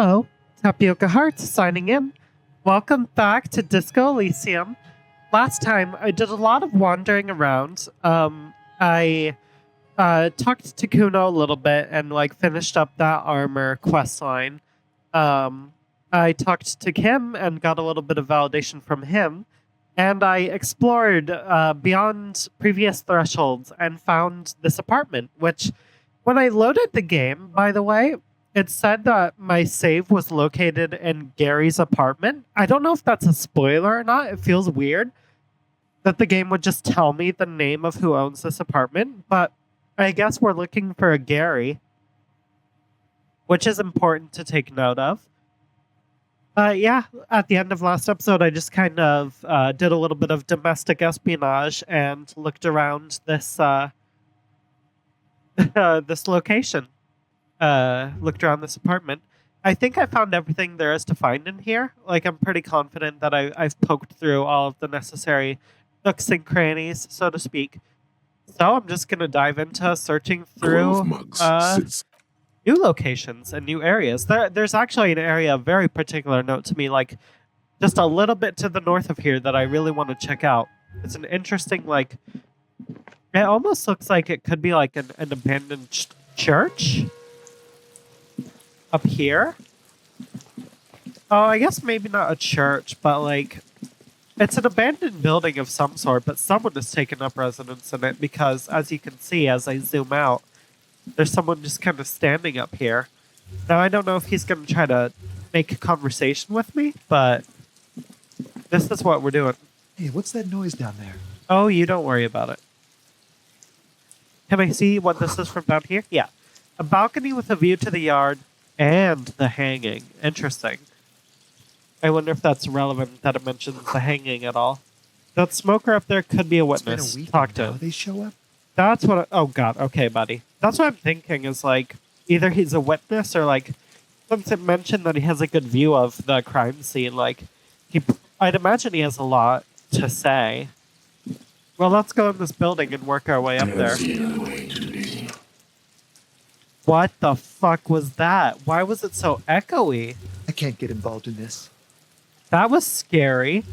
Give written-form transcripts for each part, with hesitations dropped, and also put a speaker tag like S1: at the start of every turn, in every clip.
S1: Hello, Tapioca Hearts signing in. Welcome back to Disco Elysium. Last time I did a lot of wandering around. I talked to Kuno a little bit and finished up that armor quest line. I talked to Kim and got a little bit of validation from him. And I explored beyond previous thresholds and found this apartment, which, when I loaded the game, by the way, it said that my save was located in Gary's apartment. I don't know if that's a spoiler or not. It feels weird that the game would just tell me the name of who owns this apartment, but I guess we're looking for a Gary, which is important to take note of. Yeah, at the end of last episode, I just kind of did a little bit of domestic espionage and looked around this this location. Looked around this apartment. I think I found everything there is to find in here. I'm pretty confident that I've poked through all of the necessary nooks and crannies, so to speak. So I'm just going to dive into searching through new locations and new areas. There's actually an area of very particular note to me, just a little bit to the north of here that I really want to check out. It's an interesting, it almost looks like it could be an abandoned church up here. Oh, I guess maybe not a church, but it's an abandoned building of some sort, but someone has taken up residence in it because, as you can see, as I zoom out, there's someone just kind of standing up here. Now, I don't know if he's going to try to make a conversation with me, but this is what we're doing.
S2: Hey, what's that noise down there?
S1: Oh, you don't worry about it. Can I see what this is from down here? Yeah. A balcony with a view to the yard and the hanging. Interesting. I wonder if that's relevant that it mentions the hanging at all. That smoker up there could be a witness.
S2: It's been a week.
S1: Talk to him.
S2: They show up?
S1: That's what oh god, okay, buddy. That's what I'm thinking is either he's a witness or since it mentioned that he has a good view of the crime scene, I'd imagine he has a lot to say. Well, let's go in this building and work our way up there. What the fuck was that? Why was it so echoey?
S2: I can't get involved in this.
S1: That was scary.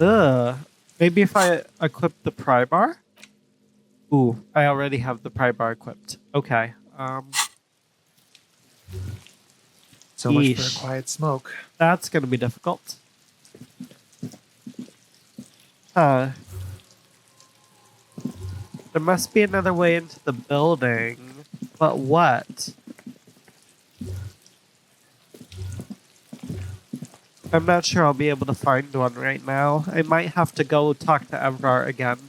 S1: Ugh. Maybe if I equip the pry bar? Ooh, I already have the pry bar equipped. Okay.
S2: So much for a quiet smoke.
S1: That's gonna be difficult. There must be another way into the building. But what? I'm not sure I'll be able to find one right now. I might have to go talk to Evrar again.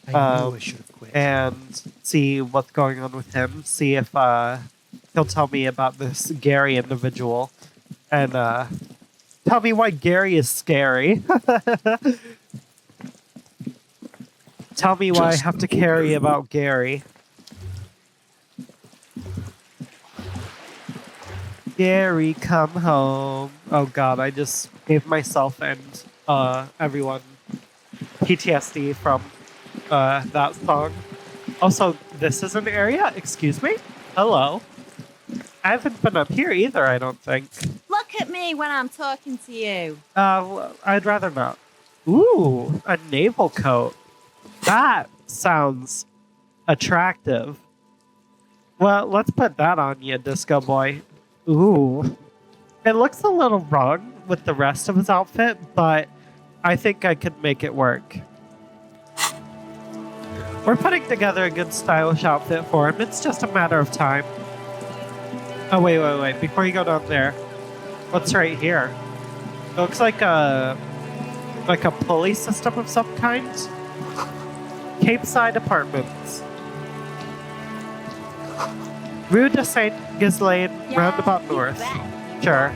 S2: I knew I should have quit.
S1: And see what's going on with him. See if he'll tell me about this Gary individual. And tell me why Gary is scary. Tell me why I have to carry about Gary. Gary, come home. Oh god, I just gave myself and everyone PTSD from that song. Also, this is an area? Excuse me? Hello? I haven't been up here either, I don't think.
S3: Look at me when I'm talking to you.
S1: I'd rather not. Ooh, a naval coat. That sounds attractive. Well, let's put that on you, Disco Boy. Ooh. It looks a little wrong with the rest of his outfit, but I think I could make it work. We're putting together a good stylish outfit for him. It's just a matter of time. Oh, wait. Before you go down there, what's right here? It looks like a pulley system of some kind. Cape Side Apartments. Rue de Saint Ghislaine, roundabout north. Sure.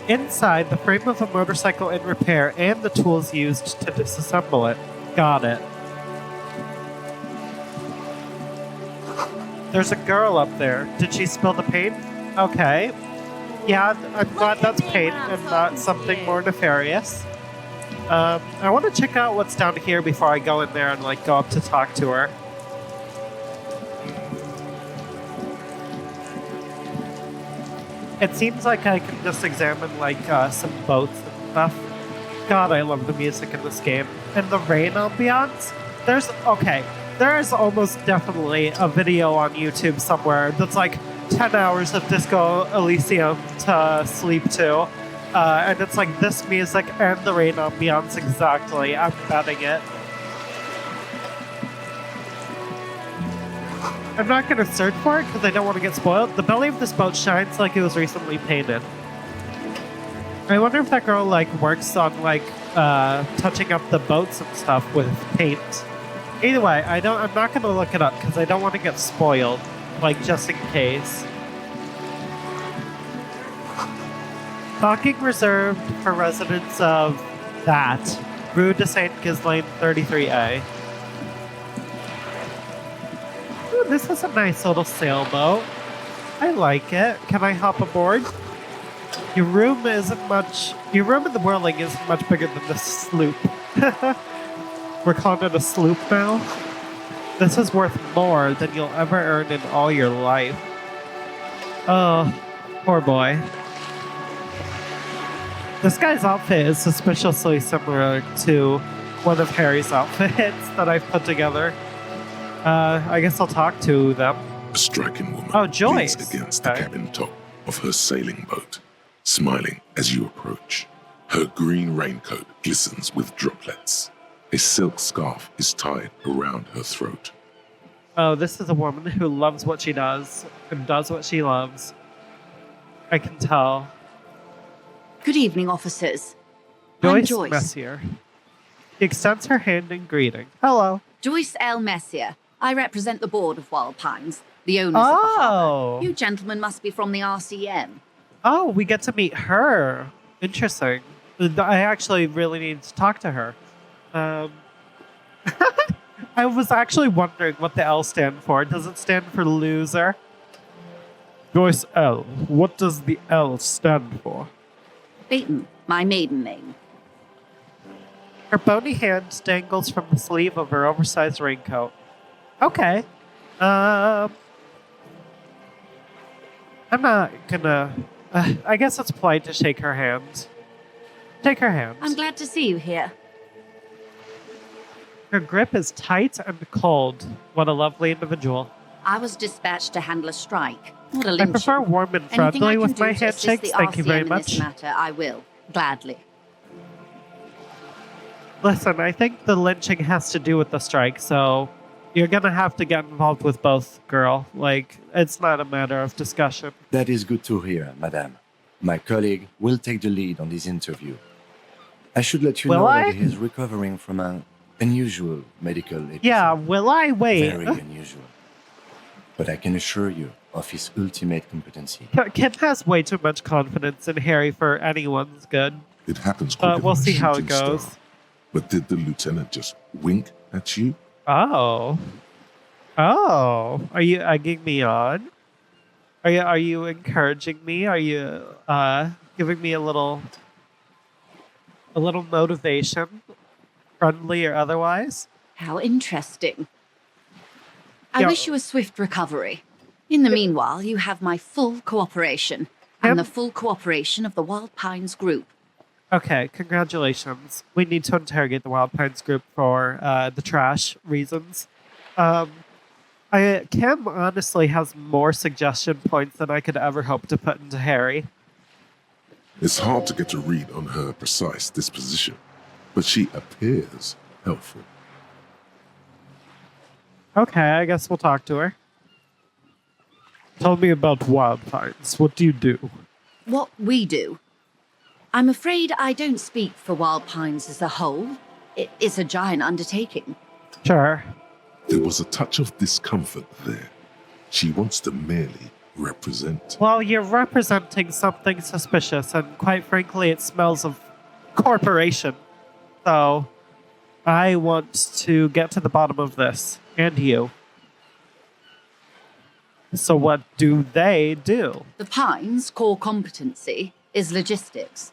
S1: Inside, the frame of a motorcycle in repair and the tools used to disassemble it. Got it. There's a girl up there. Did she spill the paint? Okay. Yeah, I'm glad that's paint and not something more nefarious. I want to check out what's down here before I go in there and like go up to talk to her. It seems like I can just examine like some boats and stuff. God, I love the music in this game. And the rain ambiance. There is almost definitely a video on YouTube somewhere that's like 10 hours of Disco Elysium to sleep to. And it's like this music and the rain ambiance exactly. I'm betting it. I'm not going to search for it because I don't want to get spoiled. The belly of this boat shines like it was recently painted. I wonder if that girl like works on like touching up the boats and stuff with paint. Either way, I'm not going to look it up because I don't want to get spoiled, like just in case. Docking reserved for residents of that Rue de Saint Ghislaine 33A. Ooh, this is a nice little sailboat. I like it. Can I hop aboard? Your room in the whirling isn't much bigger than the sloop. We're calling it a sloop now. This is worth more than you'll ever earn in all your life. Oh, poor boy. This guy's outfit is suspiciously similar to one of Harry's outfits that I've put together. I guess I'll talk to them.
S4: A striking woman
S1: Joyce.
S4: leans against the cabin top of her sailing boat, smiling as you approach. Her green raincoat glistens with droplets. A silk scarf is tied around her throat.
S1: Oh, this is a woman who loves what she does and does what she loves. I can tell.
S3: Good evening, officers.
S1: Joyce
S3: I'm Joyce.
S1: Messier. She extends her hand in greeting. Hello.
S3: Joyce L. Messier. I represent the board of Wild Pines, the owners of the harbour. You gentlemen must be from the RCM.
S1: Oh, we get to meet her. Interesting. I actually really need to talk to her. I was actually wondering what the L stand for. Does it stand for loser? Joyce L. What does the L stand for?
S3: Baton, my maiden name.
S1: Her bony hand dangles from the sleeve of her oversized raincoat. Okay. I'm not gonna... I guess it's polite to shake her hand. Take her hand.
S3: I'm glad to see you here.
S1: Her grip is tight and cold. What a lovely individual.
S3: I was dispatched to handle a strike, not a
S1: I
S3: lynching.
S1: prefer warm and
S3: Anything I
S1: friendly
S3: can
S1: with
S3: do
S1: my
S3: to assist
S1: handshakes.
S3: the
S1: Thank you very
S3: RCM in
S1: much.
S3: this matter, I will. Gladly.
S1: Listen, I think the lynching has to do with the strike, so you're gonna have to get involved with both, girl. Like, it's not a matter of discussion.
S5: That is good to hear, madame. My colleague will take the lead on this interview. I should let you
S1: Will
S5: know
S1: I?
S5: that he is recovering from an unusual medical episode.
S1: Yeah, will I? Wait.
S5: Very unusual. But I can assure you of his ultimate competency.
S1: Kim has way too much confidence in Harry for anyone's good.
S4: It happens quicker
S1: We'll
S4: than a
S1: see how it
S4: shooting star.
S1: goes.
S4: But did the lieutenant just wink at you?
S1: Oh. Oh. Are you egging me on? Are you encouraging me? Are you giving me a little motivation? Friendly or otherwise?
S3: How interesting. I
S1: Yeah.
S3: wish you a swift recovery. In the meanwhile, you have my full cooperation and the full cooperation of the Wild Pines group.
S1: Okay, congratulations. We need to interrogate the Wild Pines group for the trash reasons. Kim honestly has more suggestion points than I could ever hope to put into Harry.
S4: It's hard to get a read on her precise disposition, but she appears helpful.
S1: Okay, I guess we'll talk to her. Tell me about Wild Pines. What do you do?
S3: What we do. I'm afraid I don't speak for Wild Pines as a whole. It is a giant undertaking.
S1: Sure.
S4: There was a touch of discomfort there. She wants to merely represent.
S1: Well, you're representing something suspicious, and quite frankly, it smells of corporation. So, I want to get to the bottom of this, and you. So what do they do?
S3: The Pines' core competency is logistics.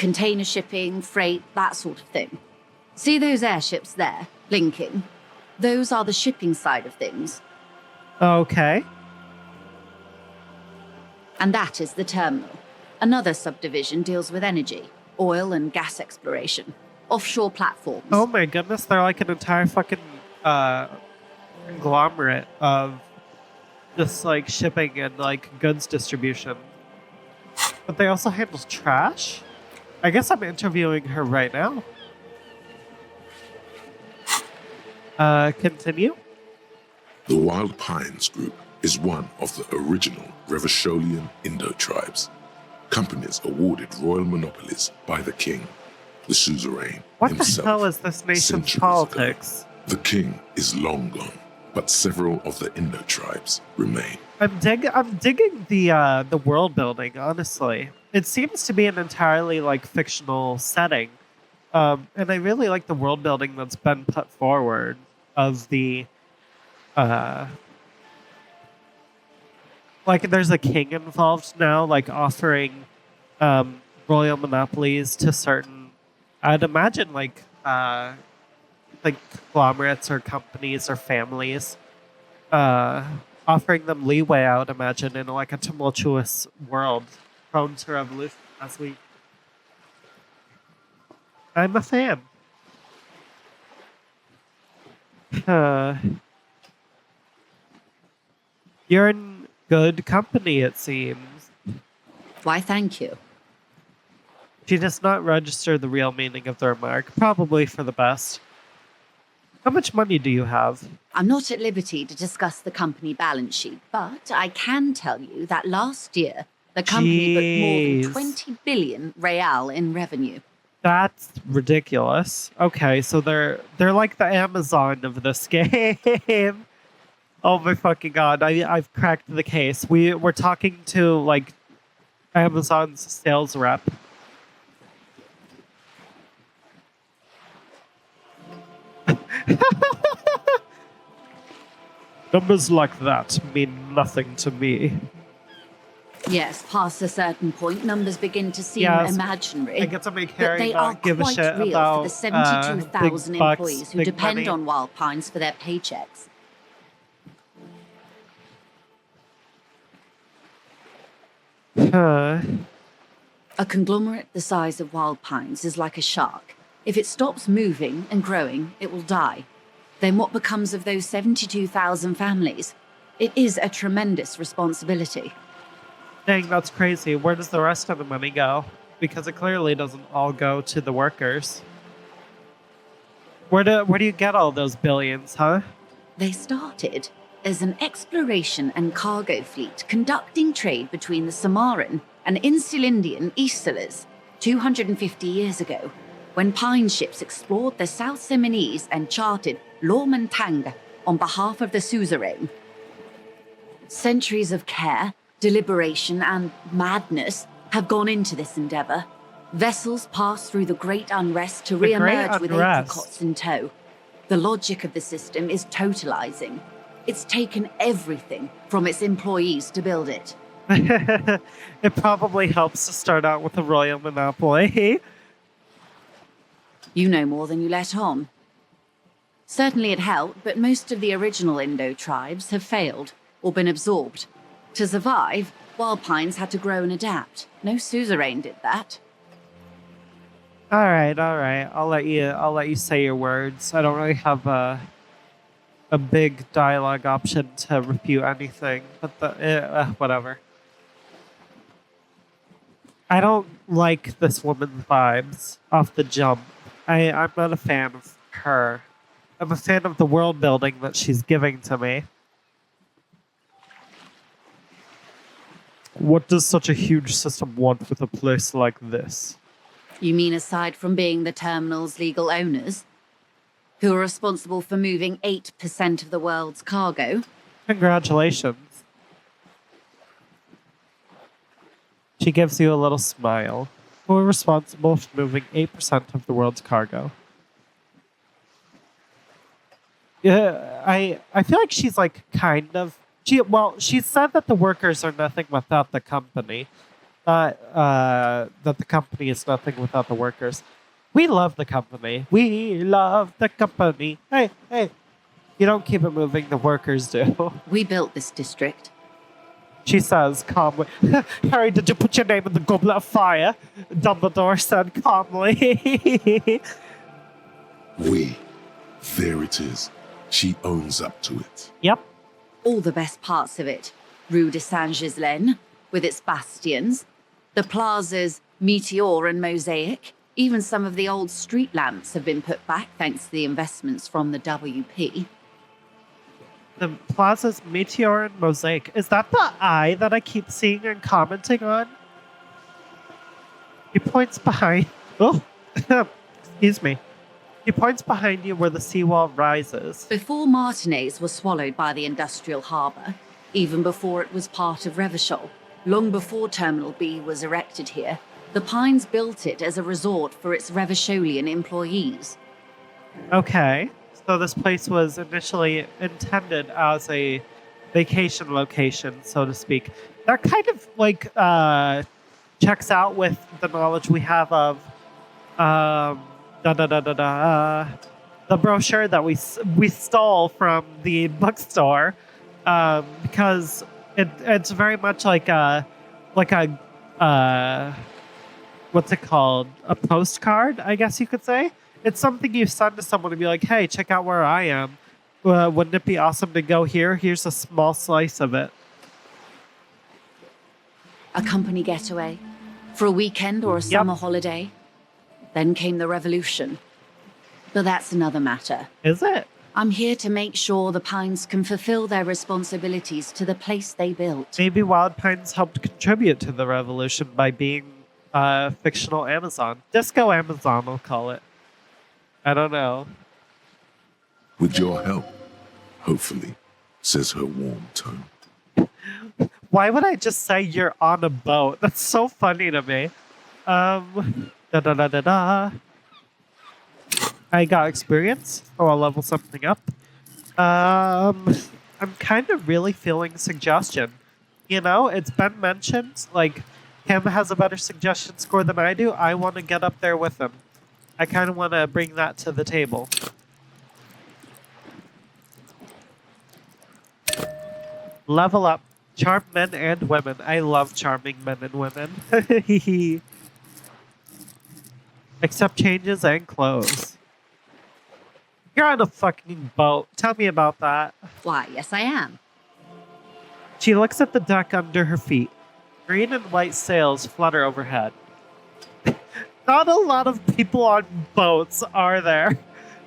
S3: Container shipping, freight, that sort of thing. See those airships there, blinking? Those are the shipping side of things.
S1: Okay.
S3: And that is the terminal. Another subdivision deals with energy, oil and gas exploration, offshore platforms.
S1: Oh my goodness, they're like an entire fucking conglomerate of just like shipping and like goods distribution. But they also handle trash? I guess I'm interviewing her right now. Continue.
S4: The Wild Pines Group is one of the original Revacholian Indo-tribes. Companies awarded royal monopolies by the king, the suzerain
S1: What
S4: himself.
S1: the hell is this nation's
S4: centuries
S1: politics?
S4: ago. The king is long gone, but several of the Indo-tribes remain.
S1: I'm digging the world building, honestly. It seems to be an entirely like fictional setting. And I really like the world building that's been put forward of the like there's a king involved now, like offering royal monopolies to certain, I'd imagine like conglomerates or companies or families, offering them leeway, I would imagine, in like a tumultuous world prone to revolution as we. I'm a fan. You're in good company, it seems.
S3: Why, thank you.
S1: She does not register the real meaning of the remark, probably for the best. How much money do you have?
S3: I'm not at liberty to discuss the company balance sheet, but I can tell you that last year, the company booked more than 20 billion real in revenue.
S1: That's ridiculous. Okay, so they're like the Amazon of this game. Oh my fucking god! I've cracked the case. We're talking to like Amazon's sales rep. Numbers like that mean nothing to me.
S3: Yes, past a certain point, numbers begin to seem
S1: Yes,
S3: imaginary.
S1: I get to make
S3: But
S1: Harry
S3: they are
S1: not give a
S3: quite
S1: shit
S3: real
S1: about
S3: for the 72,000
S1: big bucks,
S3: employees who
S1: big
S3: depend
S1: money.
S3: on Wild Pines for their paychecks. A conglomerate the size of Wild Pines is like a shark. If it stops moving and growing, it will die. Then what becomes of those 72,000 families? It is a tremendous responsibility.
S1: Dang, that's crazy. Where does the rest of the money go? Because it clearly doesn't all go to the workers. Where do you get all those billions, huh?
S3: They started as an exploration and cargo fleet conducting trade between the Samaran and Insulindian Easterlers 250 years ago, when pine ships explored the South Seminese and charted Lormentang on behalf of the suzerain. Centuries of care, deliberation, and madness have gone into this endeavor. Vessels pass through the great unrest to
S1: The great
S3: re-emerge with
S1: unrest.
S3: apricots in tow. The logic of the system is totalizing. It's taken everything from its employees to build it.
S1: It probably helps to start out with a royal monopoly.
S3: You know more than you let on. Certainly it helped, but most of the original Indo tribes have failed or been absorbed. To survive, Wild Pines had to grow and adapt. No suzerain did that.
S1: All right. I'll let you say your words. I don't really have a big dialogue option to refute anything, but whatever. I don't like this woman's vibes off the jump. I'm not a fan of her. I'm a fan of the world building that she's giving to me. What does such a huge system want with a place like this?
S3: You mean aside from being the terminal's legal owners, who are responsible for moving 8% of the world's cargo?
S1: Congratulations. She gives you a little smile. Who are responsible for moving 8% of the world's cargo? Yeah, I feel like she's like kind of... She said that the workers are nothing without the company. that the company is nothing without the workers. We love the company. We love the company. Hey, hey. You don't keep it moving, the workers do.
S3: We built this district.
S1: She says calmly. Harry, did you put your name in the goblet of fire? Dumbledore said calmly.
S4: We. There it is. She owns up to it.
S1: Yep.
S3: All the best parts of it. Rue de Saint-Ghislain, with its bastions, the plazas Meteor and Mosaic. Even some of the old street lamps have been put back thanks to the investments from the WP.
S1: The plaza's Meteor and Mosaic. Is that the eye that I keep seeing and commenting on? He points behind. Oh, excuse me. He points behind you where the seawall rises.
S3: Before Martinez was swallowed by the industrial harbour, even before it was part of Revachol, long before Terminal B was erected here, the Pines built it as a resort for its Revacholian employees.
S1: Okay. So this place was initially intended as a vacation location, so to speak. That kind of like checks out with the knowledge we have of the brochure that we stole from the bookstore, because it's very much like a what's it called? A postcard, I guess you could say. It's something you send to someone and be like, hey, check out where I am. Wouldn't it be awesome to go here? Here's a small slice of it.
S3: A company getaway for a weekend or a summer holiday. Then came the revolution. But that's another matter.
S1: Is it?
S3: I'm here to make sure the Pines can fulfill their responsibilities to the place they built.
S1: Maybe Wild Pines helped contribute to the revolution by being fictional Amazon. Disco Amazon, I'll call it. I don't know.
S4: With your help, hopefully, says her warm tone.
S1: Why would I just say you're on a boat? That's so funny to me. Da da da da da. I got experience. Oh, I'll level something up. I'm kind of really feeling suggestion. You know, it's been mentioned, like, him has a better suggestion score than I do. I want to get up there with him. I kind of want to bring that to the table. Level up. Charm men and women. I love charming men and women. Except changes and clothes. You're on a fucking boat. Tell me about that.
S3: Why, yes, I am.
S1: She looks at the deck under her feet. Green and white sails flutter overhead. Not a lot of people on boats, are there?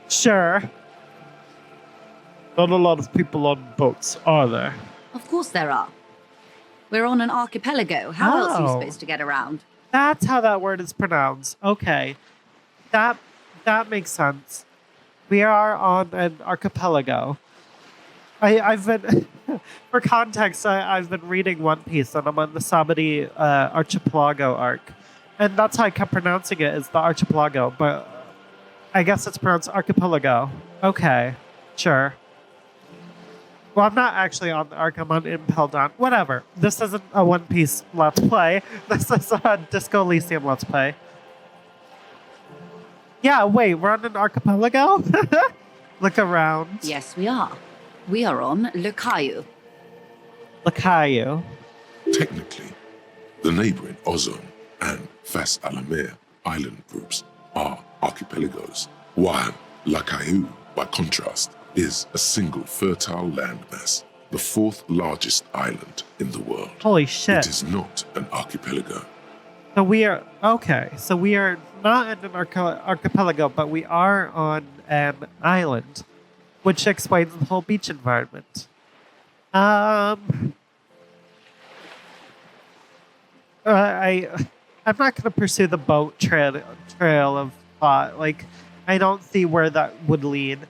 S1: Sure. Not a lot of people on boats, are there?
S3: Of course there are. We're on an archipelago. How else are you
S1: Oh.
S3: supposed to get around?
S1: That's how that word is pronounced. Okay. That makes sense. We are on an archipelago. I've been, for context, I've been reading One Piece and I'm on the Sabadi archipelago arc. And that's how I kept pronouncing it, is the archipelago, but I guess it's pronounced archipelago. Okay, sure. Well, I'm not actually on the arc, I'm on Impel Down. Whatever. This isn't a One Piece Let's Play. This is a Disco Elysium Let's Play. Yeah, wait, we're on an archipelago? Look around.
S3: Yes, we are. We are on Le Caillou.
S1: Lacayo.
S4: Technically, the neighboring Ozone and Fas Alamer island groups are archipelagos, while La Caillou, by contrast, is a single fertile landmass, the fourth largest island in the world.
S1: Holy shit.
S4: It is not an archipelago.
S1: So we are, okay, so we are not in an archipelago, but we are on an island, which explains the whole beach environment. I'm not going to pursue the boat trail of thought. Like, I don't see where that would lead.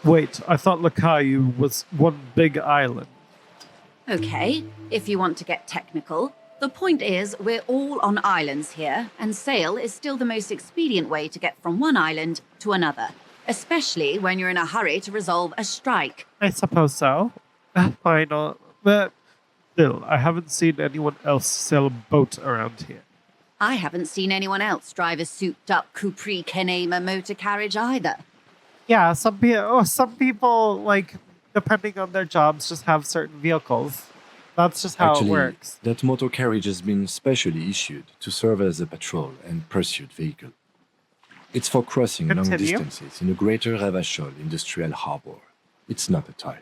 S1: Wait, I thought Lacayu was one big island.
S3: Okay, if you want to get technical, the point is we're all on islands here, and sail is still the most expedient way to get from one island to another, especially when you're in a hurry to resolve a strike.
S1: I suppose so. Why not? But Still, I haven't seen anyone else sail a boat around here.
S3: I haven't seen anyone else drive a souped-up Capri Kenema motor carriage either.
S1: Yeah, some people, like, depending on their jobs, just have certain vehicles. That's just how
S5: Actually,
S1: it works.
S5: that motor carriage has been specially issued to serve as a patrol and pursuit vehicle. It's for crossing long
S1: Continue.
S5: distances in the greater Ravachol industrial harbor. It's not a toy.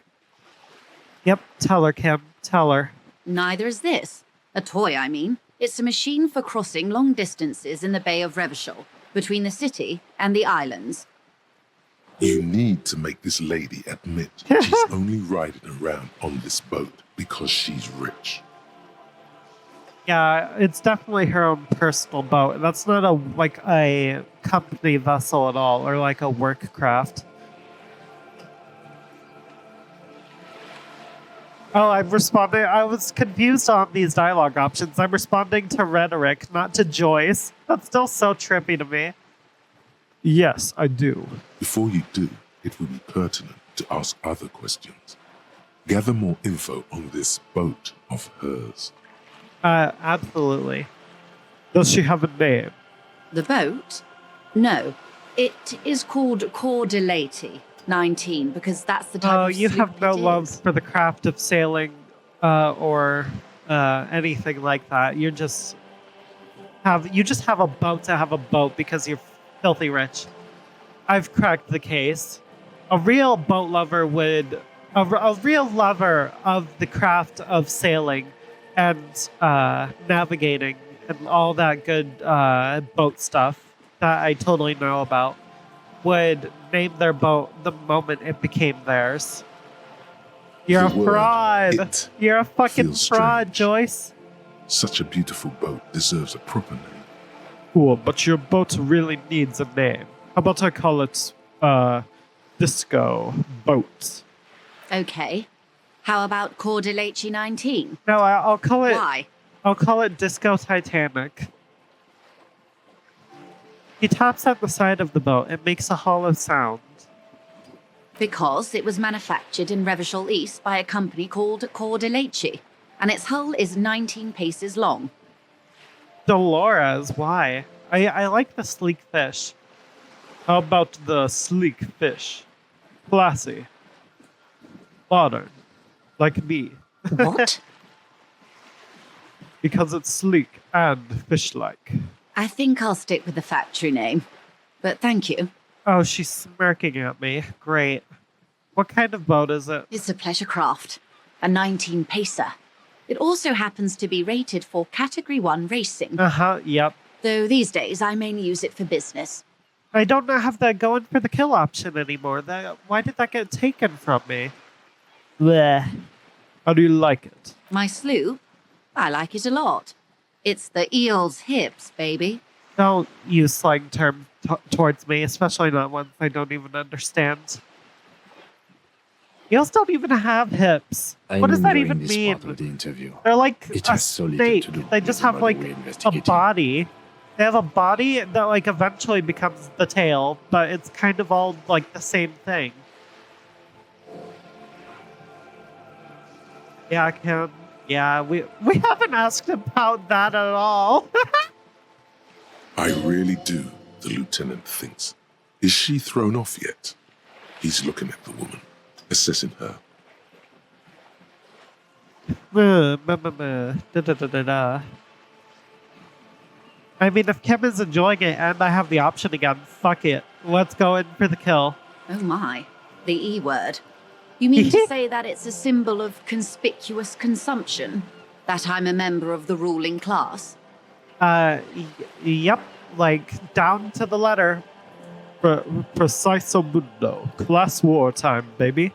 S1: Yep, tell her, Kim. Tell her.
S3: Neither is this. A toy, I mean. It's a machine for crossing long distances in the Bay of Revachol, between the city and the islands.
S4: You need to make this lady admit she's only riding around on this boat because she's rich.
S1: Yeah, it's definitely her own personal boat. That's not a company vessel at all, or like a work craft. Oh, I'm responding. I was confused on these dialogue options. I'm responding to rhetoric, not to Joyce. That's still so trippy to me. Yes, I do.
S4: Before you do, it would be pertinent to ask other questions. Gather more info on this boat of hers.
S1: Absolutely. Does she have a name?
S3: The boat? No. It is called Cordelati 19 because that's the type
S1: Oh,
S3: of
S1: you
S3: sloop
S1: have no
S3: it
S1: love
S3: is.
S1: for the craft of sailing or anything like that. You just have a boat to have a boat because you're filthy rich. I've cracked the case. A real boat lover would a real lover of the craft of sailing and navigating and all that good boat stuff that I totally know about would name their boat the moment it became theirs. You're a
S4: The word
S1: fraud.
S4: it
S1: You're a fucking
S4: feels
S1: fraud,
S4: strange.
S1: Joyce.
S4: Such a beautiful boat deserves a proper name.
S1: Cool, but your boat really needs a name. How about I call it Disco Boat?
S3: Okay. How about Cordelati 19?
S1: No, I'll call it.
S3: Why?
S1: I'll call it Disco Titanic. He taps at the side of the boat. It makes a hollow sound.
S3: Because it was manufactured in Revachol East by a company called Cordelati, and its hull is 19 paces long.
S1: Dolores, why? I like the sleek fish. How about the sleek fish? Classy. Modern. Like me.
S3: What?
S1: Because it's sleek and fish-like.
S3: I think I'll stick with the factory name. But thank you.
S1: Oh, she's smirking at me. Great. What kind of boat is it?
S3: It's a pleasure craft, a 19 pacer. It also happens to be rated for Category 1 racing,
S1: Uh-huh, yep.
S3: though these days I mainly use it for business.
S1: I don't have that going for the kill option anymore. Why did that get taken from me? Bleh. How do you like it?
S3: My sloop? I like it a lot. It's the eel's hips, baby.
S1: Don't use slang terms towards me, especially not ones I don't even understand. Eels don't even have hips. What does that
S5: I'm
S1: even
S5: enjoying this
S1: mean?
S5: part of the interview.
S1: They're like
S5: It
S1: a
S5: has so little
S1: snake.
S5: to do
S1: They
S5: with
S1: just
S5: the
S1: have
S5: murder
S1: like
S5: we're
S1: a
S5: investigating.
S1: body. They have a body that like eventually becomes the tail, but it's kind of all like the same thing. Yeah, Kim. Yeah, we haven't asked about that at all.
S4: I really do, the lieutenant thinks. Is she thrown off yet? He's looking at the woman, assessing her.
S1: Da-da-da-da-da. I mean, if Kim is enjoying it and I have the option again, fuck it. Let's go in for the kill.
S3: Oh my, the E word. You mean to say that it's a symbol of conspicuous consumption? That I'm a member of the ruling class?
S1: Yep, like down to the letter. Preciso mundo. Class war time, baby.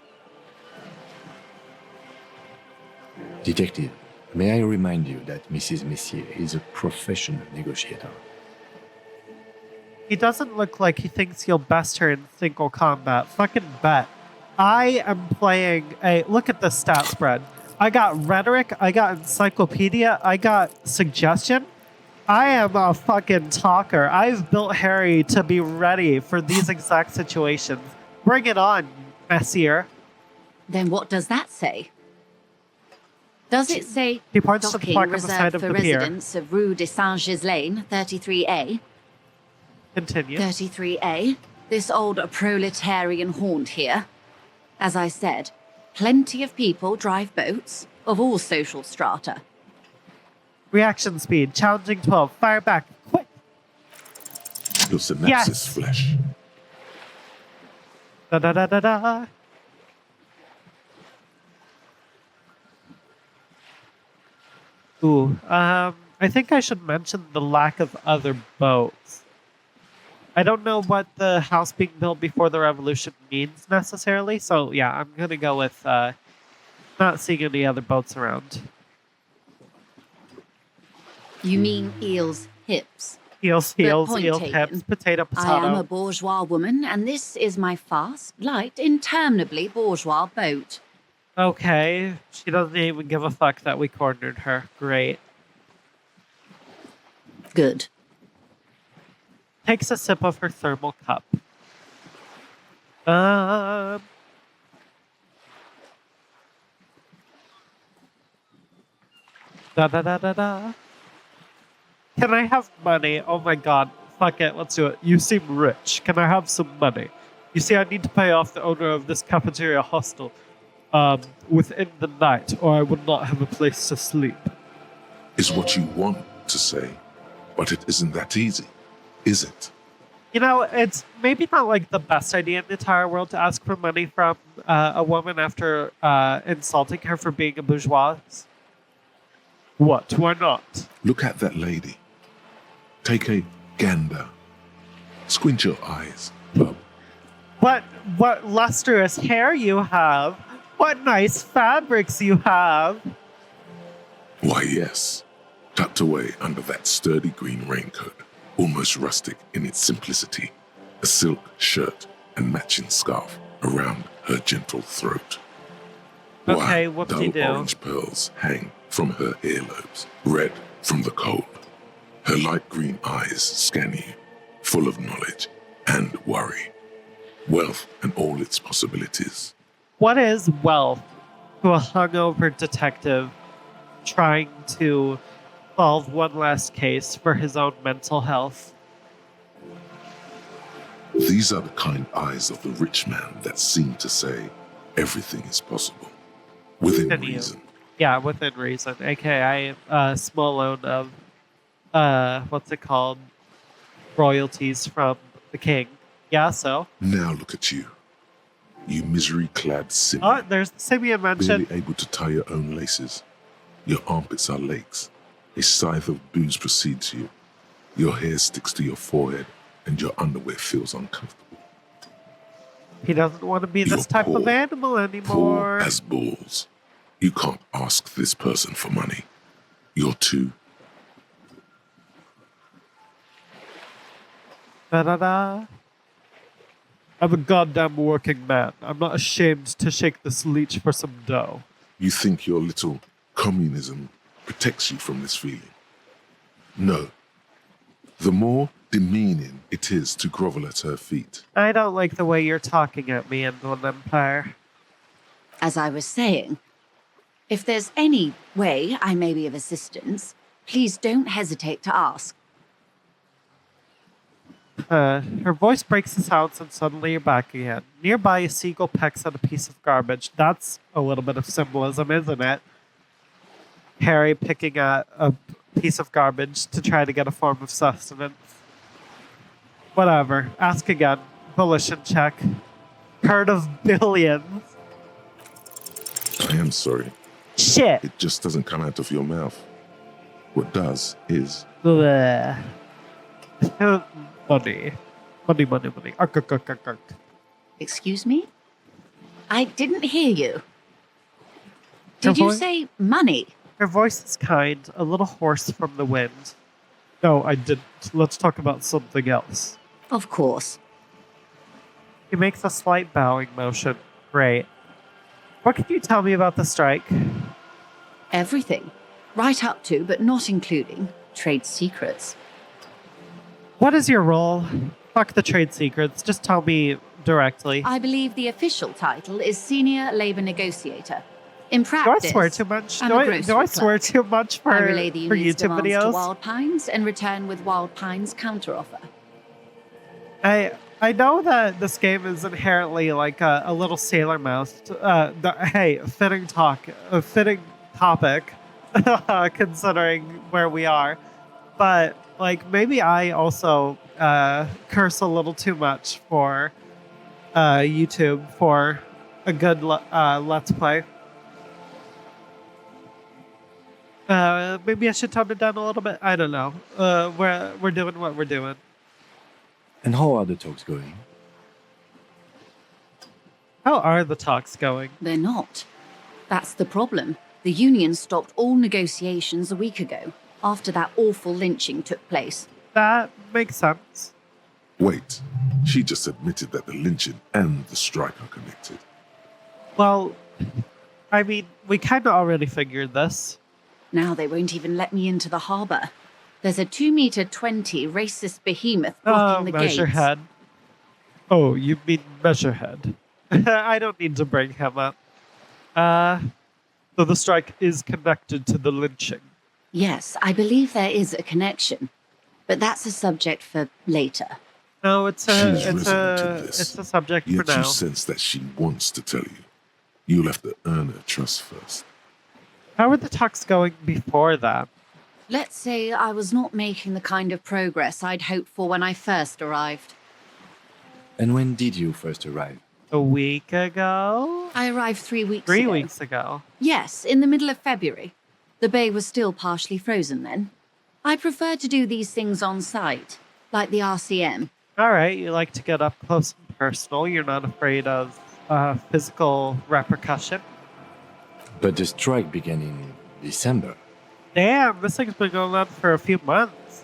S5: Detective, may I remind you that Mrs. Messier is a professional negotiator.
S1: He doesn't look like he thinks he'll best her in single combat. Fucking bet. I am playing a... Look at the stat spread. I got rhetoric, I got encyclopedia, I got suggestion. I am a fucking talker. I've built Harry to be ready for these exact situations. Bring it on, Messier.
S3: Then what does that say? Does it say
S1: He points to the
S3: docking
S1: plaque on the side
S3: reserved
S1: of
S3: for
S1: the pier.
S3: residents of Rue de Saint-Ghislain, 33A?
S1: Continue.
S3: 33A, this old proletarian haunt here. As I said, plenty of people drive boats of all social strata.
S1: Reaction speed. Challenging 12. Fire back. Quick.
S4: Your synapses
S1: Yes.
S4: flash.
S1: Da da da da da. Ooh. I think I should mention the lack of other boats. I don't know what the house being built before the revolution means necessarily, so yeah, I'm gonna go with not seeing any other boats around.
S3: You mean eel's hips?
S1: Heels,
S3: But
S1: heels,
S3: point
S1: eel
S3: taken.
S1: tips, potato,
S3: I am a
S1: potato.
S3: bourgeois woman, and this is my fast, light, interminably bourgeois boat.
S1: Okay, she doesn't even give a fuck that we cornered her. Great.
S3: Good.
S1: Takes a sip of her thermal cup. Da da da da da. Can I have money? Oh my god. Fuck it, let's do it. You seem rich. Can I have some money? You see, I need to pay off the owner of this cafeteria hostel within the night, or I would not have a place to sleep.
S4: Is what you want to say, but it isn't that easy, is it?
S1: You know, it's maybe not like the best idea in the entire world to ask for money from a woman after insulting her for being a bourgeois. What? Why not?
S4: Look at that lady. Take a gander. Squint your eyes, bub.
S1: What lustrous hair you have. What nice fabrics you have.
S4: Why, yes. Tucked away under that sturdy green raincoat, almost rustic in its simplicity, a silk shirt and matching scarf around her gentle throat.
S1: Okay,
S4: While
S1: whoopsie-doo.
S4: dull orange pearls hang from her earlobes, red from the cold. Her light green eyes scan you, full of knowledge and worry. Wealth and all its possibilities.
S1: What is wealth to a hungover detective trying to solve one last case for his own mental health?
S4: These are the kind eyes of the rich man that seem to say everything is possible, within
S1: Continue.
S4: reason.
S1: Yeah, within reason. AKA small loan of what's it called? Royalties from the king. Yeah, so.
S4: Now look at you. You misery-clad
S1: Oh,
S4: simian,
S1: there's the simian mentioned.
S4: barely able to tie your own laces. Your armpits are lakes. A scythe of booze precedes you. Your hair sticks to your forehead, and your underwear feels uncomfortable.
S1: He doesn't want to be
S4: You're
S1: this type of
S4: poor.
S1: animal
S4: Poor
S1: anymore.
S4: as balls. You can't ask this person for money. You're too.
S1: Da-da-da. I'm a goddamn working man. I'm not ashamed to shake this leech for some dough.
S4: You think your little communism protects you from this feeling. No. The more demeaning it is to grovel at her feet.
S1: I don't like the way you're talking at me, Inland Empire.
S3: As I was saying, if there's any way I may be of assistance, please don't hesitate to ask.
S1: Her voice breaks the silence and suddenly you're back again. Nearby, a seagull pecks at a piece of garbage. That's a little bit of symbolism, isn't it? Harry picking at a piece of garbage to try to get a form of sustenance. Whatever. Ask again. Volition check. Herd of billions.
S4: I am sorry.
S1: Shit.
S4: It just doesn't come out of your mouth. What does is
S1: Bleh. Money. Money, money, money. Ark, ark, ark, ark, ark.
S3: Excuse me? I didn't hear you.
S1: Her
S3: Did you
S1: voice-
S3: say money?
S1: Her voice is kind, a little hoarse from the wind. No, I didn't. Let's talk about something else.
S3: Of course.
S1: He makes a slight bowing motion. Great. What can you tell me about the strike?
S3: Everything. Right up to, but not including, trade secrets.
S1: What is your role? Fuck the trade secrets. Just tell me directly.
S3: I believe the official title is Senior Labor Negotiator. In
S1: Do I
S3: practice,
S1: swear too much?
S3: I'm
S1: Do
S3: a
S1: I
S3: grocery
S1: swear
S3: clerk.
S1: too much for
S3: I relay the union's
S1: YouTube
S3: demands to
S1: videos?
S3: Wild Pines and return with Wild Pines' counteroffer.
S1: I know that this game is inherently like a little sailor mouthed. Hey, fitting topic, considering where we are. But like maybe I also curse a little too much for YouTube for a good let's play. Maybe I should tone it down a little bit. I don't know. We're doing what we're doing.
S5: And how are the talks going?
S1: How are the talks going?
S3: They're not. That's the problem. The union stopped all negotiations a week ago, after that awful lynching took place.
S1: That makes sense.
S4: Wait, she just admitted that the lynching and the strike are connected.
S1: Well, I mean, we kind of already figured this.
S3: Now they won't even let me into the harbour. There's a 2-meter 20 racist behemoth blocking the gates.
S1: Measurehead. Oh, you mean Measurehead. I don't need to bring him up. So the strike is connected to the lynching.
S3: Yes, I believe there is a connection. But that's a subject for later.
S1: No, it's
S4: She's
S1: a
S4: risen to this.
S1: it's a subject for
S4: Yet
S1: now.
S4: you sense that she wants to tell you. You'll have to earn her trust first.
S1: How were the talks going before that?
S3: Let's say I was not making the kind of progress I'd hoped for when I first arrived.
S5: And when did you first arrive?
S1: A week ago?
S3: I arrived 3 weeks
S1: 3
S3: ago.
S1: weeks ago.
S3: Yes, in the middle of February. The bay was still partially frozen then. I prefer to do these things on site, like the RCM.
S1: All right, you like to get up close and personal. You're not afraid of physical repercussion.
S5: But the strike began in December.
S1: Damn, this thing's been going on for a few months.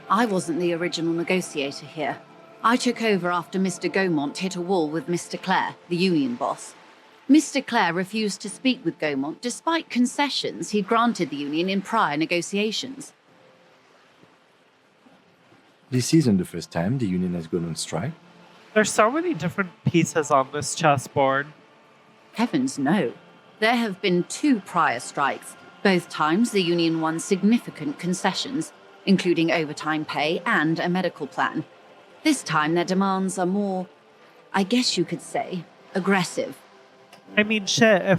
S3: I wasn't the original negotiator here. I took over after Mr. Gaumont hit a wall with Mr. Clare, the union boss. Mr. Clare refused to speak with Gaumont despite concessions he'd granted the union in prior negotiations.
S5: This isn't the first time the union has gone on strike.
S1: There's so many different pieces on this chessboard.
S3: Heavens no. There have been 2 prior strikes. Both times the union won significant concessions, including overtime pay and a medical plan. This time their demands are more, I guess you could say, aggressive.
S1: I mean, shit,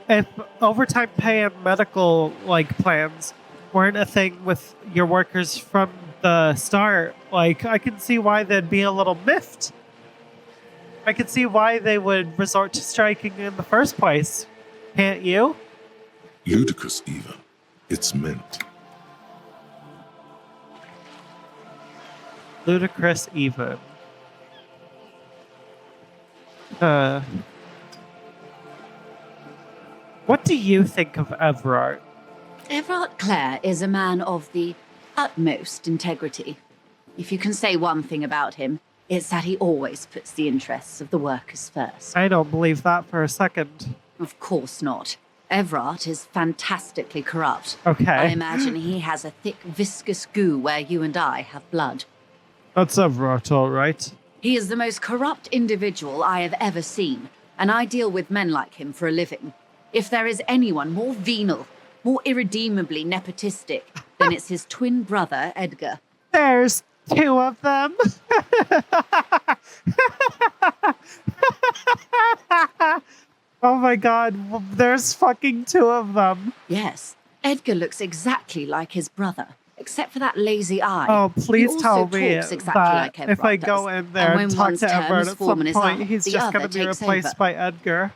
S1: if overtime pay and medical plans weren't a thing with your workers from the start, I can see why they'd be a little miffed. I could see why they would resort to striking in the first place. Can't you?
S4: Ludicrous even. It's meant.
S1: Ludicrous even. What do you think of Everard?
S3: Everard Clare is a man of the utmost integrity. If you can say one thing about him, it's that he always puts the interests of the workers first.
S1: I don't believe that for a second.
S3: Of course not. Everard is fantastically corrupt.
S1: Okay.
S3: I imagine he has a thick, viscous goo where you and I have blood.
S1: That's Everard, all right.
S3: He is the most corrupt individual I have ever seen, and I deal with men like him for a living. If there is anyone more venal, more irredeemably nepotistic, then it's his twin brother, Edgar.
S1: There's 2 of them. Oh my god, there's fucking 2 of them.
S3: Yes, Edgar looks exactly like his brother, except for that lazy eye.
S1: Oh, please
S3: He
S1: tell
S3: also
S1: me
S3: talks
S1: that
S3: exactly like Everard
S1: if I
S3: does.
S1: go in there and
S3: when
S1: talk
S3: one's
S1: to
S3: term
S1: Everard
S3: is
S1: at
S3: formed
S1: some
S3: and is
S1: point,
S3: up,
S1: he's
S3: the
S1: just
S3: other
S1: going to be
S3: takes
S1: replaced
S3: over.
S1: by Edgar.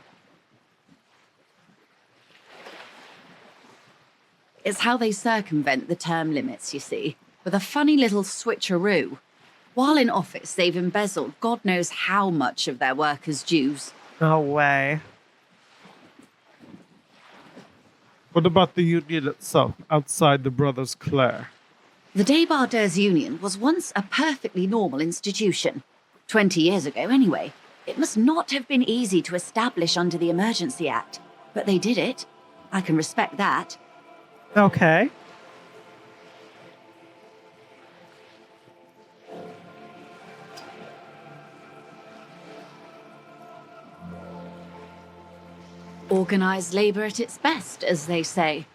S3: It's how they circumvent the term limits, you see, with a funny little switcheroo. While in office, they've embezzled God knows how much of their workers' dues.
S1: No way. What about the union itself, outside the Brothers Clare?
S3: The Débardeurs Union was once a perfectly normal institution. 20 years ago, anyway. It must not have been easy to establish under the Emergency Act, but they did it. I can respect that.
S1: Okay.
S3: Organized labor at its best, as they say.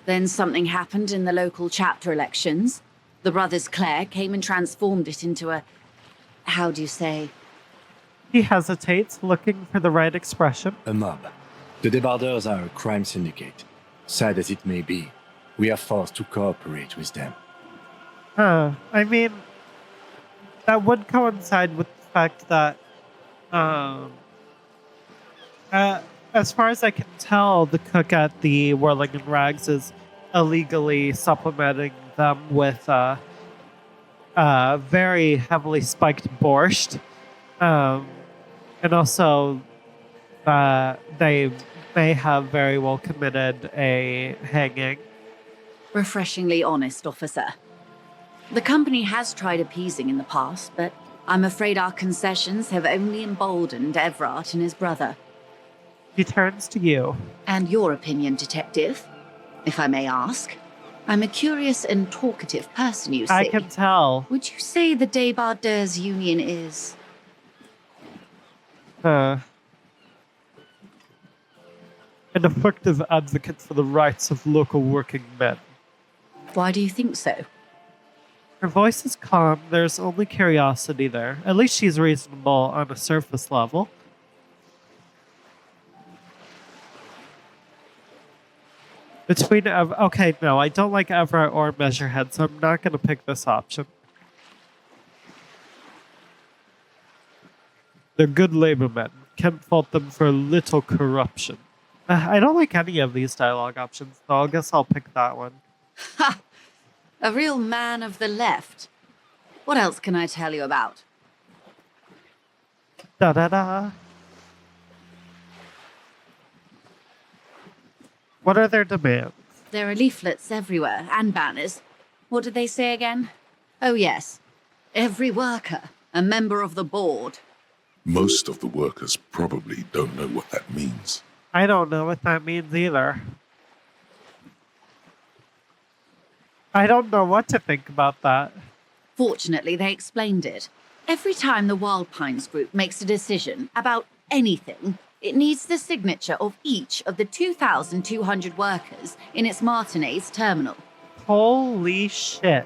S3: Then something happened in the local chapter elections. The brothers Clare came and transformed it into a... how do you say?
S1: He hesitates, looking for the right expression.
S5: A mob. The debarders are a crime syndicate. Sad as it may be, we are forced to cooperate with them.
S1: I mean, that would coincide with the fact that, as far as I can tell, the cook at the Whirling in Rags is illegally supplementing them with very heavily spiked borscht. And also, they may have very well committed a hanging.
S3: Refreshingly honest, officer. The company has tried appeasing in the past, but I'm afraid our concessions have only emboldened Everard and his brother.
S1: He turns to you.
S3: And your opinion, detective, if I may ask? I'm a curious and talkative person, you see.
S1: I can tell.
S3: Would you say the Debardeurs Union is...
S1: An effective advocate for the rights of local working men.
S3: Why do you think so?
S1: Her voice is calm. There's only curiosity there. At least she's reasonable on a surface level. Okay, no, I don't like Everett or Measurehead, so I'm not going to pick this option. They're good labor men. Can't fault them for little corruption. I don't like any of these dialogue options, so I guess I'll pick that one.
S3: Ha! A real man of the left. What else can I tell you about?
S1: Da-da-da. What are their demands?
S3: There are leaflets everywhere, and banners. What did they say again? Oh yes. Every worker, a member of the board.
S4: Most of the workers probably don't know what that means.
S1: I don't know what that means either. I don't know what to think about that.
S3: Fortunately, they explained it. Every time the Wild Pines group makes a decision about anything, it needs the signature of each of the 2,200 workers in its Martinez terminal.
S1: Holy shit.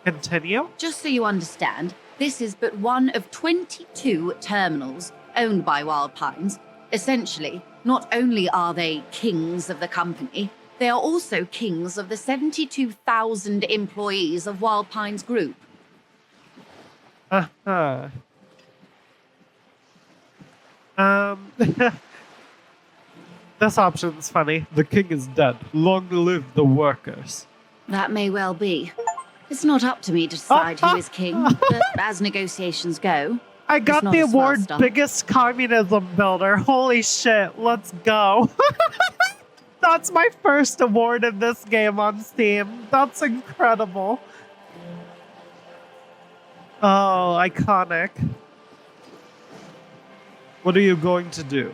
S1: Continue?
S3: Just so you understand, this is but one of 22 terminals owned by Wild Pines. Essentially, not only are they kings of the company, they are also kings of the 72,000 employees of Wild Pines Group.
S1: This option's funny. The king is dead. Long live the workers.
S3: That may well be. It's not up to me to decide who is king, but as negotiations go...
S1: I got
S3: not
S1: the
S3: a swell
S1: award
S3: start.
S1: Biggest Communism Builder. Holy shit, let's go. That's my first award in this game on Steam. That's incredible. Oh, iconic. What are you going to do?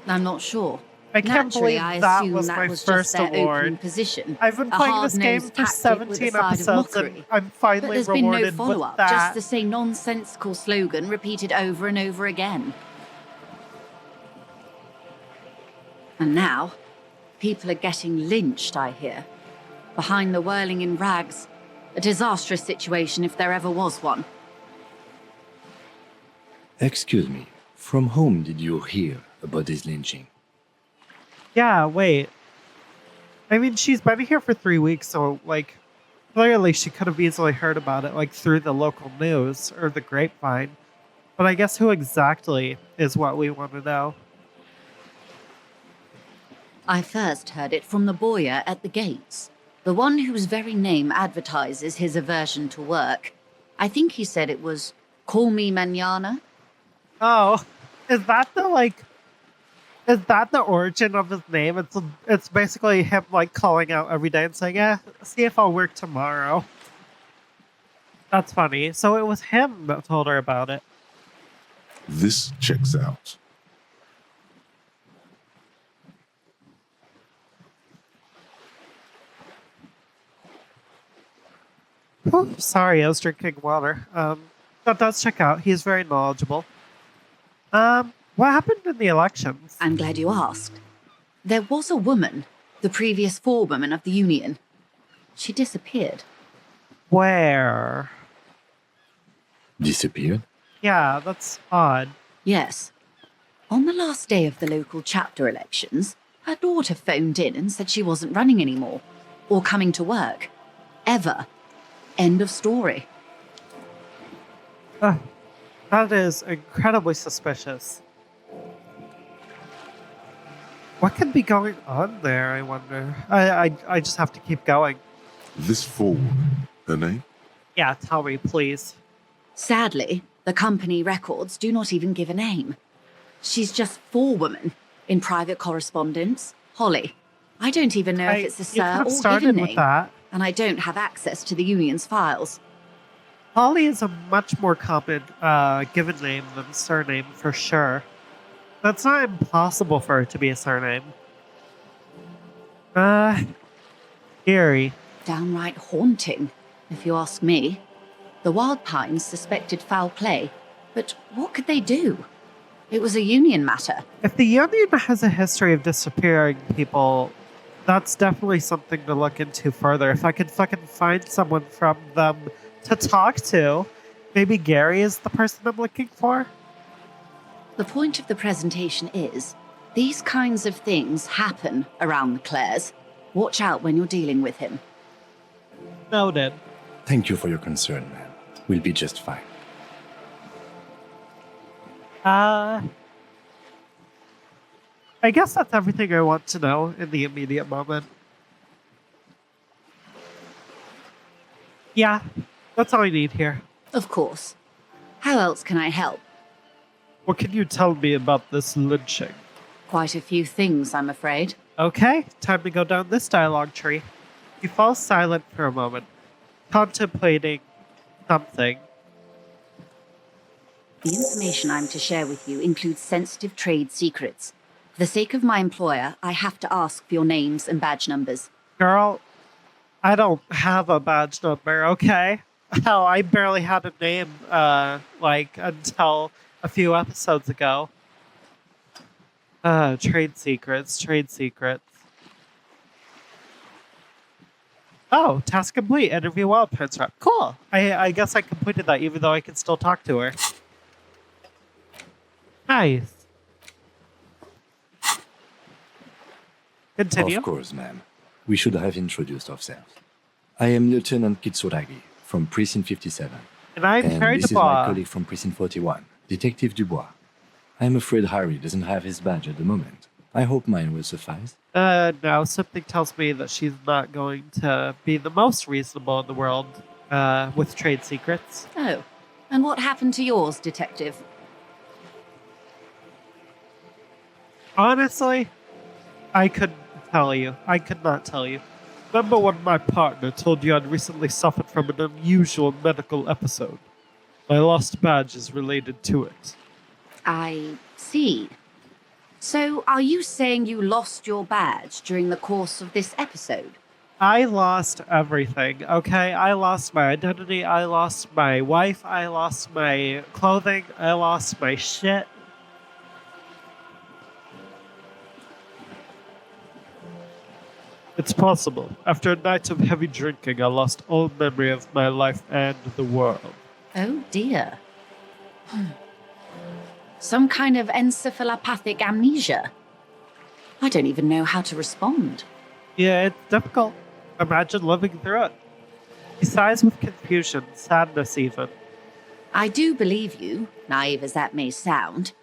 S3: I'm not sure.
S1: I can't
S3: Naturally,
S1: believe
S3: I
S1: that
S3: assume
S1: was
S3: that
S1: my
S3: was
S1: first
S3: just their open
S1: award.
S3: position.
S1: I've been
S3: A
S1: playing this game
S3: hard-nosed
S1: for
S3: tactic with a
S1: 17
S3: side of
S1: episodes and
S3: mockery.
S1: I'm
S3: But
S1: finally
S3: there's been no
S1: rewarded with
S3: follow-up,
S1: that.
S3: just the same nonsensical slogan repeated over and over again. And now, people are getting lynched, I hear. Behind the whirling in rags. A disastrous situation if there ever was one.
S5: Excuse me, from whom did you hear about this lynching?
S1: Yeah, wait. I mean, she's been here for 3 weeks, so, like, clearly she could have easily heard about it, like, through the local news or the grapevine. But I guess who exactly is what we want to know.
S3: I first heard it from the bowyer at the gates. The one whose very name advertises his aversion to work. I think he said it was, "Call me mañana."
S1: Oh, is that the origin of his name? It's basically him, like, calling out every day and saying, yeah, see if I'll work tomorrow. That's funny. So it was him that told her about it.
S4: This checks out.
S1: Whew, sorry, I was drinking water. That does check out. He's very knowledgeable. What happened in the elections?
S3: I'm glad you asked. There was a woman, the previous forewoman of the Union. She disappeared.
S1: Where?
S5: Disappeared?
S1: Yeah, that's odd.
S3: Yes. On the last day of the local chapter elections, her daughter phoned in and said she wasn't running anymore, or coming to work. Ever. End of story.
S1: That is incredibly suspicious. What could be going on there, I wonder? I just have to keep going.
S4: This forewoman, her name?
S1: Yeah, tell me, please.
S3: Sadly, the company records do not even give a name. She's just forewoman in private correspondence. Holly. I don't even know if it's a
S1: you
S3: sir
S1: could have
S3: or
S1: started
S3: given
S1: with
S3: name,
S1: that.
S3: and I don't have access to the Union's files.
S1: Holly is a much more common given name than surname for sure. That's not impossible for it to be a surname. Eerie.
S3: Downright haunting, if you ask me. The Wild Pines suspected foul play, but what could they do? It was a Union matter.
S1: If the Union has a history of disappearing people, that's definitely something to look into further. If I could fucking find someone from them to talk to, maybe Gary is the person I'm looking for?
S3: The point of the presentation is, these kinds of things happen around the Clares. Watch out when you're dealing with him.
S1: Noted.
S5: Thank you for your concern, man. We'll be just fine.
S1: I guess that's everything I want to know in the immediate moment. Yeah, that's all I need here.
S3: Of course. How else can I help?
S1: What can you tell me about this lynching?
S3: Quite a few things, I'm afraid.
S1: Okay, time to go down this dialogue tree. He falls silent for a moment, contemplating something.
S3: The information I'm to share with you includes sensitive trade secrets. For the sake of my employer, I have to ask for your names and badge numbers.
S1: Girl, I don't have a badge number, okay? Hell, I barely had a name, until a few episodes ago. Trade secrets. Oh, task complete. Interview Wild Pants rep. Cool. I guess I completed that even though I can still talk to her. Nice. Continue.
S5: Of course, ma'am. We should have introduced ourselves. I am Lieutenant Kitsuragi from Precinct 57.
S1: And I'm Harry
S5: this is
S1: Dubois.
S5: my colleague from Precinct 41, Detective Dubois. I'm afraid Harry doesn't have his badge at the moment. I hope mine will suffice.
S1: No, something tells me that she's not going to be the most reasonable in the world with trade secrets.
S3: Oh, and what happened to yours, Detective?
S1: Honestly, I couldn't tell you. I could not tell you. Remember when my partner told you I'd recently suffered from an unusual medical episode? My lost badge is related to it.
S3: I see. So, are you saying you lost your badge during the course of this episode?
S1: I lost everything, okay? I lost my identity, I lost my wife, I lost my clothing, I lost my shit. It's possible. After a night of heavy drinking, I lost all memory of my life and the world.
S3: Oh dear. Some kind of encephalopathic amnesia. I don't even know how to respond.
S1: Yeah, it's difficult. Imagine living through it. He sighs with confusion, sadness even.
S3: I do believe you, naive as that may sound.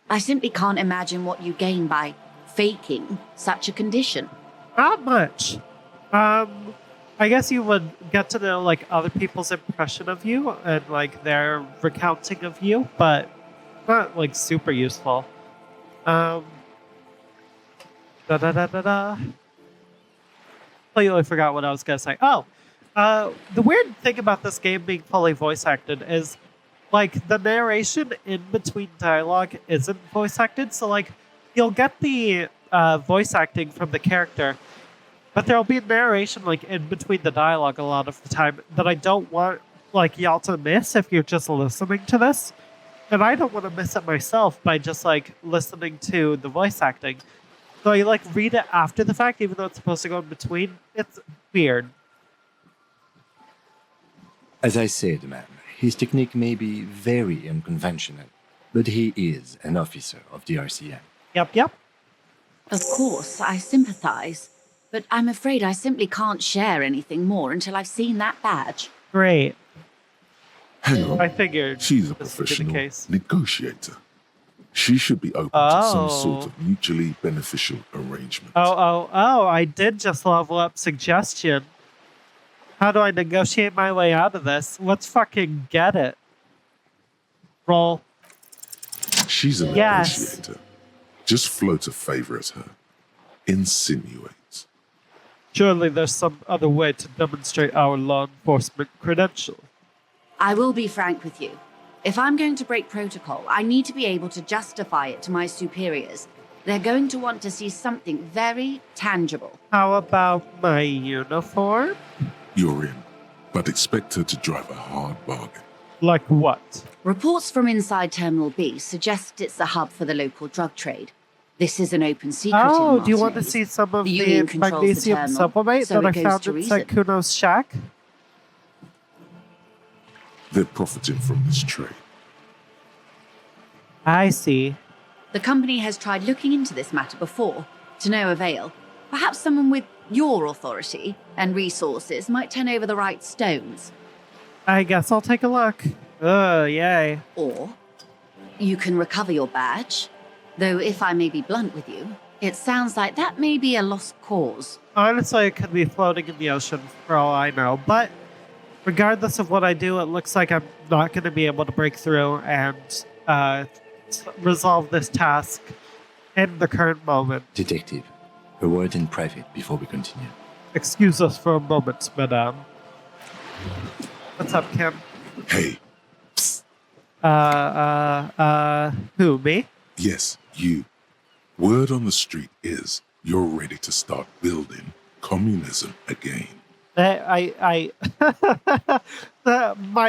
S3: I simply can't imagine what you gain by faking such a condition.
S1: Not much. I guess you would get to know like other people's impression of you and like their recounting of you, but not like super useful. Completely forgot what I was gonna say. Oh, the weird thing about this game being fully voice acted is like the narration in between dialogue isn't voice acted, so like you'll get the voice acting from the character, but there'll be narration like in between the dialogue a lot of the time that I don't want like y'all to miss if you're just listening to this. And I don't want to miss it myself by just like listening to the voice acting. So I like read it after the fact, even though it's supposed to go in between. It's weird.
S5: As I said, ma'am, his technique may be very unconventional, but he is an officer of the RCM.
S1: Yep.
S3: Of course, I sympathize. But I'm afraid I simply can't share anything more until I've seen that badge.
S1: Great.
S4: Hang on.
S1: I figured
S4: She's a
S1: this would be the
S4: professional
S1: case.
S4: negotiator. She should be open to some sort of mutually beneficial arrangement.
S1: Oh, I did just level up suggestion. How do I negotiate my way out of this? Let's fucking get it. Roll.
S4: She's a
S1: Yes.
S4: negotiator. Just float a favor at her. Insinuate.
S1: Surely there's some other way to demonstrate our law enforcement credential.
S3: I will be frank with you. If I'm going to break protocol, I need to be able to justify it to my superiors. They're going to want to see something very tangible.
S1: How about my uniform?
S4: You're in, but expect her to drive a hard bargain.
S1: Like what?
S3: Reports from inside Terminal B suggest it's the hub for the local drug trade. This is an open secret.
S1: Oh,
S3: in
S1: do you want to
S3: Martinez.
S1: see some of
S3: The
S1: the
S3: Union controls the
S1: magnesium
S3: terminal,
S1: sublimate
S3: so
S1: that I
S3: it goes
S1: found
S3: to
S1: inside
S3: reason.
S1: Kuno's shack?
S4: They're profiting from this trade.
S1: I see.
S3: The company has tried looking into this matter before, to no avail. Perhaps someone with your authority and resources might turn over the right stones.
S1: I guess I'll take a look. Yay.
S3: Or you can recover your badge. Though if I may be blunt with you, it sounds like that may be a lost cause.
S1: Honestly, it could be floating in the ocean for all I know. But regardless of what I do, it looks like I'm not going to be able to break through and resolve this task in the current moment.
S5: Detective, a word in private before we continue.
S1: Excuse us for a moment, madame. What's up, Kim?
S4: Hey,
S1: Who, me?
S4: yes, you. Word on the street is you're ready to start building communism again.
S1: My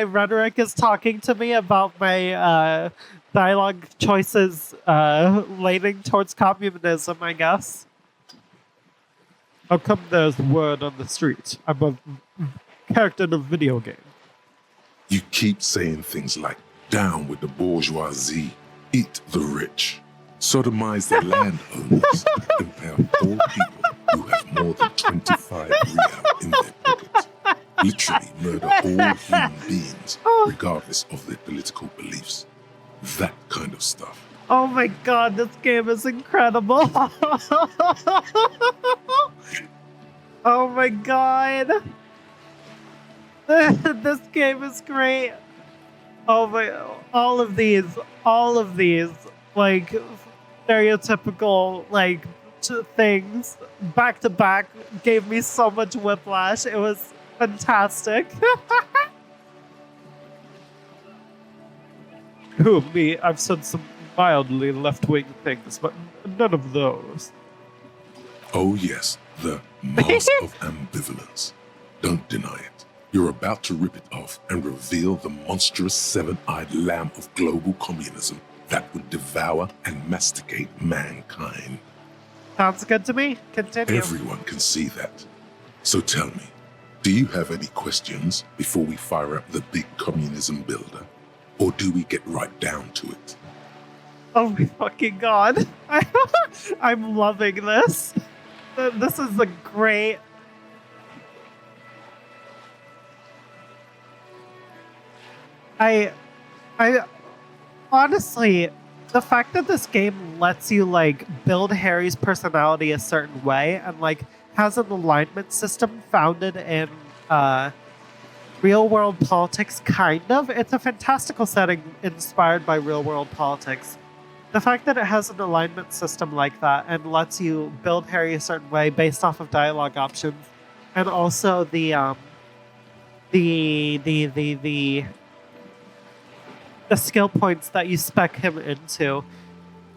S1: rhetoric is talking to me about my dialogue choices leaning towards communism, I guess. How come there's word on the street? I'm a character in a video game.
S4: You keep saying things like, down with the bourgeoisie, eat the rich, sodomize the landowners, empower all people who have more than 25 real in their pocket. Literally murder all human beings, regardless of their political beliefs. That kind of stuff.
S1: Oh my god, this game is incredible. Oh my god. This game is great. Oh my, all of these, like, stereotypical, like, things, back to back, gave me so much whiplash. It was fantastic. Who, me? I've said some mildly left-wing things, but none of those.
S4: Oh yes, the mask of ambivalence. Don't deny it. You're about to rip it off and reveal the monstrous seven-eyed lamb of global communism that would devour and masticate mankind.
S1: Sounds good to me. Continue.
S4: Everyone can see that. So tell me, do you have any questions before we fire up the big communism builder? Or do we get right down to it?
S1: Oh my fucking god. I'm loving this. This is a great... I honestly, the fact that this game lets you like build Harry's personality a certain way and like has an alignment system founded in real world politics, kind of. It's a fantastical setting inspired by real world politics. The fact that it has an alignment system like that and lets you build Harry a certain way based off of dialogue options, and also the skill points that you spec him into.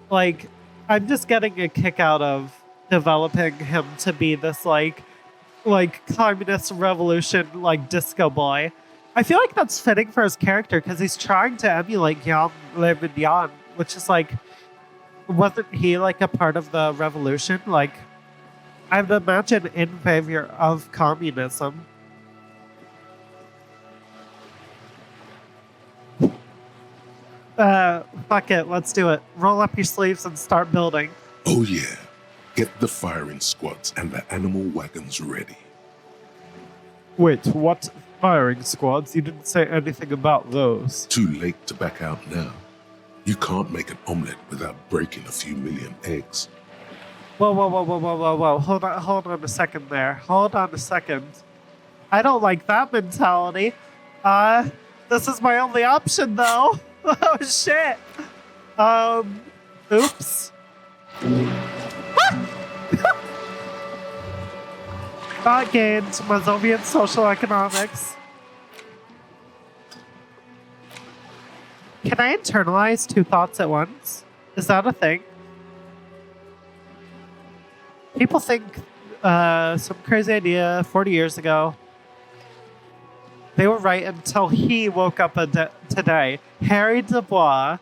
S1: Like, I'm just getting a kick out of developing him to be this like communist revolution like disco boy. I feel like that's fitting for his character because he's trying to emulate Guillaume Le Mignon, which is like, wasn't he like a part of the revolution? Like, I would imagine in favor of communism. Fuck it, let's do it. Roll up your sleeves and start building.
S4: Oh yeah. Get the firing squads and the animal wagons ready.
S1: Wait, what firing squads? You didn't say anything about those.
S4: Too late to back out now. You can't make an omelette without breaking a few million eggs.
S1: Whoa. Hold on a second there. Hold on a second. I don't like that mentality. This is my only option though. Oh shit. Oops. Not gained Mazovian social economics. Can I internalize two thoughts at once? Is that a thing? People think some crazy idea 40 years ago. They were right until he woke up today. Harry Dubois,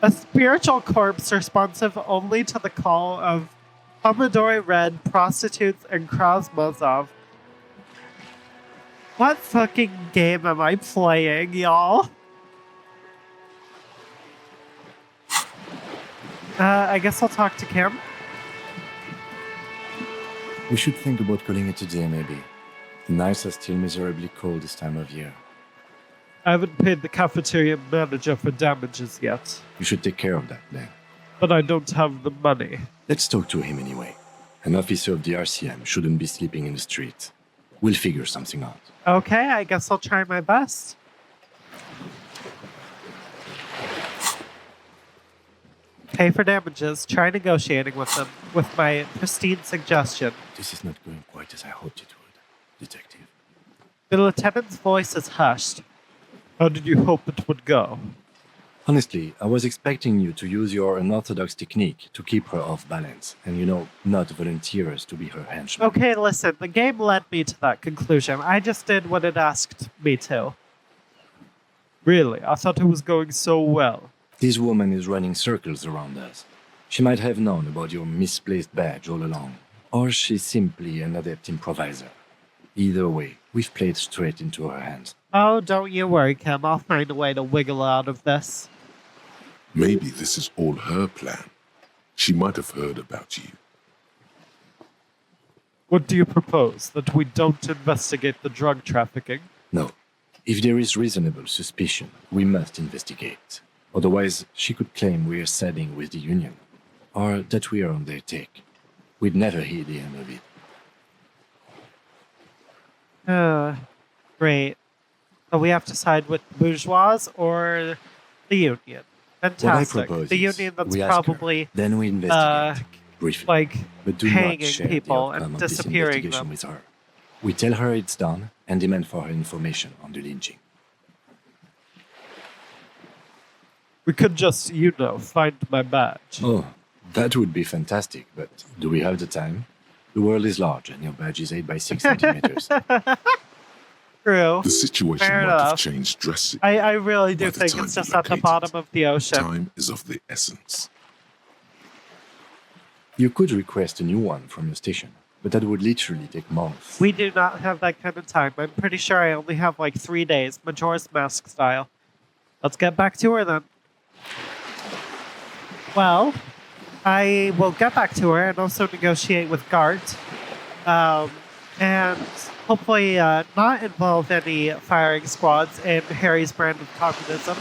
S1: a spiritual corpse responsive only to the call of Pomodori Red, prostitutes, and Krasmazov. What fucking game am I playing, y'all? I guess I'll talk to Kim.
S5: We should think about calling it a day, maybe. The nights are still miserably cold this time of year.
S1: I haven't paid the cafeteria manager for damages yet,
S5: You should take care of that, then.
S1: but I don't have the money.
S5: Let's talk to him anyway. An officer of the RCM shouldn't be sleeping in the street. We'll figure something out.
S1: Okay, I guess I'll try my best. Pay for damages. Try negotiating with them with my pristine suggestion.
S5: This is not going quite as I hoped it would, Detective.
S1: The lieutenant's voice is hushed. How did you hope it would go?
S5: Honestly, I was expecting you to use your unorthodox technique to keep her off balance, and not volunteer us to be her henchman.
S1: Okay, listen, the game led me to that conclusion. I just did what it asked me to. Really? I thought it was going so well.
S5: This woman is running circles around us. She might have known about your misplaced badge all along, or she's simply an adept improviser. Either way, we've played straight into her hands.
S1: Oh, don't you worry, Kim. I'll find a way to wiggle out of this.
S4: Maybe this is all her plan. She might have heard about you.
S1: What do you propose? That we don't investigate the drug trafficking?
S5: No. If there is reasonable suspicion, we must investigate. Otherwise, she could claim we are siding with the Union, or that we are on their take. We'd never hear the end of it.
S1: Great. So we have to side with the bourgeois or the Union. Fantastic.
S5: What I propose
S1: The
S5: is
S1: Union that's
S5: we ask her,
S1: probably
S5: then we investigate briefly.
S1: like
S5: But do
S1: hanging
S5: not share
S1: people
S5: the
S1: and
S5: outcome of this
S1: disappearing
S5: investigation
S1: them.
S5: with her. We tell her it's done and demand for her information on the lynching.
S1: We could just, find my badge.
S5: Oh, that would be fantastic, but do we have the time? The world is large and your badge is 8 by 6 centimeters.
S1: True.
S4: The situation
S1: Fair
S4: might have
S1: enough.
S4: changed drastically.
S1: I really do
S4: By the
S1: think
S4: time
S1: it's
S4: you
S1: just at the
S4: locate
S1: bottom
S4: it,
S1: of the ocean.
S4: Time is of the essence.
S5: You could request a new one from your station, but that would literally take months.
S1: We do not have that kind of time. I'm pretty sure I only have like 3 days, Majora's Mask style. Let's get back to her then. Well, I will get back to her and also negotiate with Gart. And hopefully not involve any firing squads in Harry's brand of communism.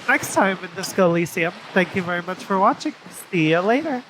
S1: Next time in Disco Elysium. Thank you very much for watching. See you later.